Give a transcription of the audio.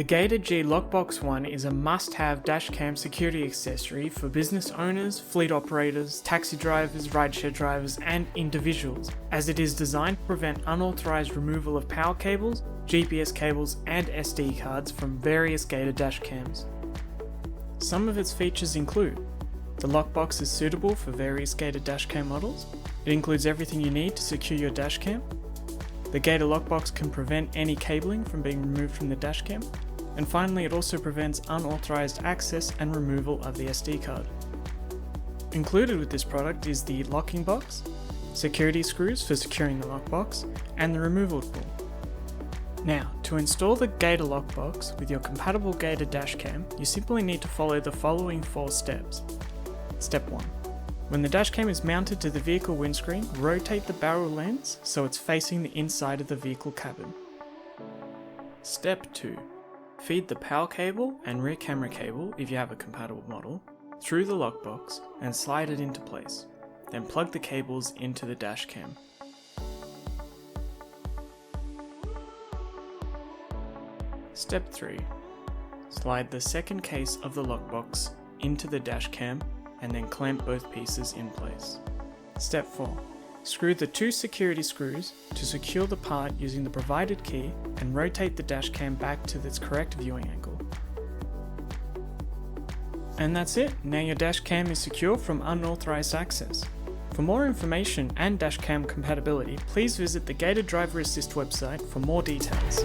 The Gator GLOKBOX1 is a must-have dashcam security accessory for business owners, fleet operators, taxi drivers, rideshare drivers, and individuals, as it is designed to prevent unauthorized removal of power cables, GPS cables, and SD cards from various Gator dash cams. Some of its features include: the lockbox is suitable for various Gator dashcam models. It includes everything you need to secure your dashcam. The Gator lockbox can prevent any cabling from being removed from the dashcam. And finally, it also prevents unauthorized access and removal of the SD card. Included with this product is the locking box, security screws for securing the lockbox, and the removal tool. Now, to install the Gator lockbox with your compatible Gator dashcam, you simply need to follow the following 4 steps. Step 1. When the dashcam is mounted to the vehicle windscreen, rotate the barrel lens so it's facing the inside of the vehicle cabin. Step 2. Feed the power cable and rear camera cable, if you have a compatible model, through the lockbox and slide it into place. Then plug the cables into the dashcam. Step 3. Slide the second case of the lockbox into the dashcam and then clamp both pieces in place. Step 4. Screw the 2 security screws to secure the part using the provided key and rotate the dashcam back to its correct viewing angle. And that's it, now your dashcam is secure from unauthorized access. For more information and dashcam compatibility, please visit the Gator Driver Assist website for more details.